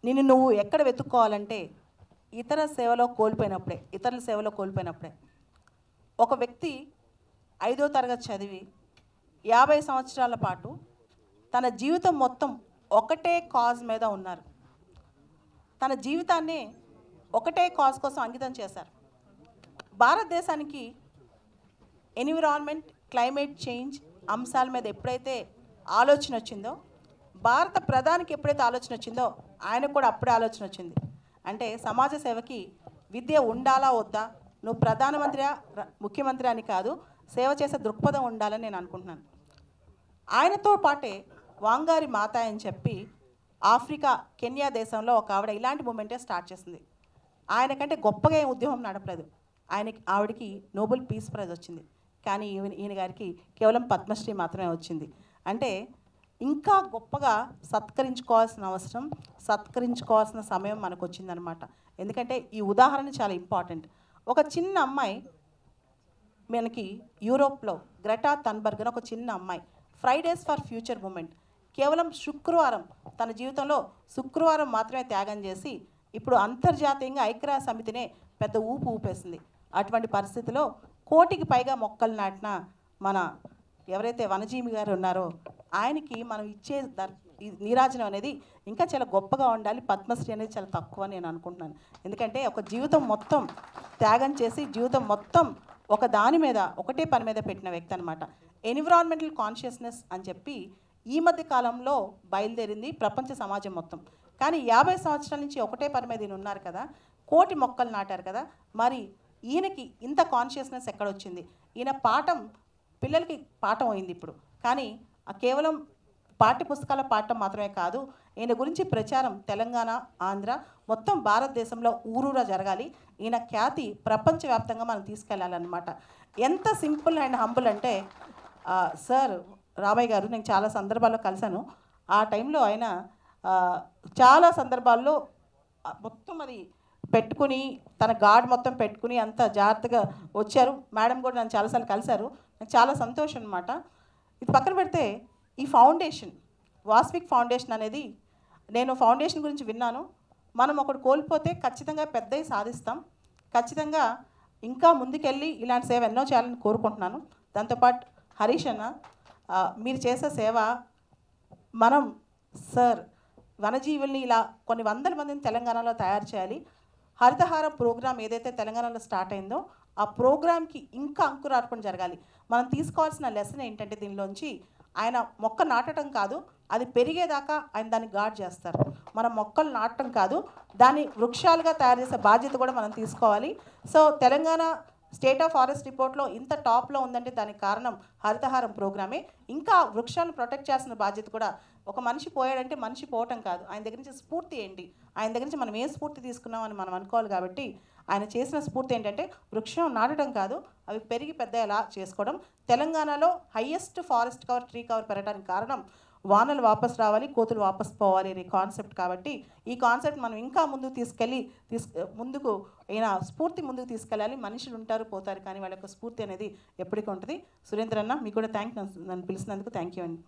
నిన్ను నువ్వు ఎక్కడ వెతుక్కోవాలంటే ఇతరుల సేవలో కోల్పోయినప్పుడే. ఒక వ్యక్తి 5వ తరగతి చదివి 50 సంవత్సరాల పాటు తన జీవితం మొత్తం ఒకటే కాజ్ మీద ఉన్నారు. తన జీవితాన్ని ఒకటే కాజ్ కోసం అంకితం చేశారు. భారతదేశానికి ఎన్విరాన్మెంట్, క్లైమేట్ చేంజ్ అంశాల మీద ఎప్పుడైతే ఆలోచన వచ్చిందో, భారత ప్రధానికి ఎప్పుడైతే ఆలోచన వచ్చిందో ఆయనకు కూడా అప్పుడే ఆలోచన వచ్చింది. అంటే సమాజ సేవకి విద్య ఉండాలా వద్దా, నువ్వు ప్రధానమంత్రి ముఖ్యమంత్రి అని కాదు, సేవ చేసే దృక్పథం ఉండాలని నేను అనుకుంటున్నాను. ఆయనతో పాటే వాంగారి మాత అని చెప్పి ఆఫ్రికా కెన్యా దేశంలో ఒక ఆవిడ ఇలాంటి మూమెంటే స్టార్ట్ చేసింది. ఆయన కంటే గొప్పగా ఏం ఉద్యమం నడపలేదు. ఆవిడకి నోబెల్ పీస్ ప్రైజ్ వచ్చింది, కానీ ఈయన గారికి కేవలం పద్మశ్రీ మాత్రమే వచ్చింది. అంటే ఇంకా గొప్పగా సత్కరించుకోవాల్సిన సమయం మనకు వచ్చిందనమాట. ఎందుకంటే ఈ ఉదాహరణ చాలా ఇంపార్టెంట్. ఒక చిన్న అమ్మాయి మనకి యూరోప్లో గ్రెటా థన్బర్గ్ అని ఒక చిన్న అమ్మాయి ఫ్రైడేస్ ఫర్ ఫ్యూచర్ మూమెంట్ కేవలం శుక్రవారం, తన జీవితంలో శుక్రవారం మాత్రమే త్యాగం చేసి ఇప్పుడు అంతర్జాతీయంగా ఐక్యరాజ్య సమితినే పెద్ద ఊపేసింది. అటువంటి పరిస్థితిలో 1 కోటికి పైగా మొక్కలు నాటిన మన ఎవరైతే వనజీవి గారు ఉన్నారో ఆయనకి మనం ఇచ్చే నీరాజనం అనేది ఇంకా చాలా గొప్పగా ఉండాలి. పద్మశ్రీ అనేది చాలా తక్కువ నేను అనుకుంటున్నాను. ఎందుకంటే ఒక జీవితం మొత్తం త్యాగం చేసి జీవితం మొత్తం ఒకటే పని మీద పెట్టిన వ్యక్తి అనమాట. ఎన్విరాన్మెంటల్ కాన్షియస్నెస్ అని చెప్పి ఈ మధ్య కాలంలో బయలుదేరింది ప్రపంచ సమాజం మొత్తం. కానీ 50 సంవత్సరాల నుంచి ఒకటే పని మీద ఈయన ఉన్నారు కదా, 1 కోటి మొక్కలు నాటారు కదా, మరి ఈయనకి ఇంత కాన్షియస్నెస్ ఎక్కడొచ్చింది? ఈయన పిల్లలకి పాఠం అయింది ఇప్పుడు, కానీ కేవలం పాఠ్యపుస్తకాల పాఠం మాత్రమే కాదు, ఈయన గురించి ప్రచారం తెలంగాణ, ఆంధ్ర మొత్తం భారతదేశంలో ఊరూరా జరగాలి. ఈయన ఖ్యాతి ప్రపంచవ్యాప్తంగా మనం తీసుకెళ్ళాలన్నమాట. ఎంత సింపుల్ అండ్ హంబుల్ అంటే సార్ రామయ్య గారు నేను చాలా సందర్భాల్లో కలిశాను. ఆ టైంలో ఆయన చాలా సందర్భాల్లో మొత్తం అది పెట్టుకుని తన గార్డ్ మొత్తం పెట్టుకుని అంత జాగ్రత్తగా వచ్చారు. మేడం కూడా నన్ను చాలాసార్లు కలిశారు. నాకు చాలా సంతోషం అనమాట. ఇది పక్కన పెడితే ఈ ఫౌండేషన్, వాస్విక్ ఫౌండేషన్ అనేది, నేను ఫౌండేషన్ గురించి విన్నాను. మనం ఒకటి కోల్పోతే ఖచ్చితంగా పెద్దవి సాధిస్తాం. ఖచ్చితంగా ఇంకా ముందుకెళ్ళి ఇలాంటి సేవ ఎన్నో చేయాలని కోరుకుంటున్నాను. దాంతోపాటు హరీష్ అన్న మీరు చేసే సేవ, మనం సార్ వనజీవుల్ని ఇలా కొన్ని వందల మందిని తెలంగాణలో తయారు చేయాలి. హరితహారం ప్రోగ్రామ్ ఏదైతే తెలంగాణలో స్టార్ట్ అయిందో ఆ ప్రోగ్రామ్కి ఇంకా అంకురార్పణ జరగాలి. మనం తీసుకోవాల్సిన లెసన్ ఏంటంటే దీనిలోంచి ఆయన మొక్క నాటడం కాదు, అది పెరిగేదాకా ఆయన దాన్ని గార్డ్ చేస్తారు. మనం మొక్కలు నాటడం కాదు, దాన్ని వృక్షాలుగా తయారు చేసే బాధ్యత కూడా మనం తీసుకోవాలి. So Telangana state of forest రిపోర్ట్లో ఇంత టాప్లో ఉందంటే దానికి కారణం హరితహారం ప్రోగ్రామే. ఇంకా వృక్షాలను ప్రొటెక్ట్ చేసిన బాధ్యత కూడా, ఒక మనిషి పోయాడంటే మనిషి పోవటం కాదు, ఆయన దగ్గర నుంచి స్ఫూర్తి ఏంటి, ఆయన దగ్గర నుంచి మనం ఏ స్ఫూర్తి తీసుకున్నామని మనం అనుకోవాలి. కాబట్టి ఆయన చేసిన స్ఫూర్తి ఏంటంటే వృక్షం నాటడం కాదు, అవి పెరిగి పెద్ద ఎలా చేసుకోవడం. తెలంగాణలో highest forest cover, tree cover పెరగడానికి కారణం వానలు వాపసు రావాలి, కోతులు వాపసు పోవాలి అనే కాన్సెప్ట్. కాబట్టి ఈ కాన్సెప్ట్ మనం ఇంకా ముందుకు ముందుకు స్ఫూర్తి ముందుకు తీసుకెళ్ళాలి. మనుషులు ఉంటారు పోతారు, కానీ వాళ్ళ యొక్క స్ఫూర్తి అనేది ఎప్పటికీ ఉంటుంది. సురేంద్ర అన్న మీకు కూడా నన్ను పిలిచినందుకు థ్యాంక్ యూ అండి.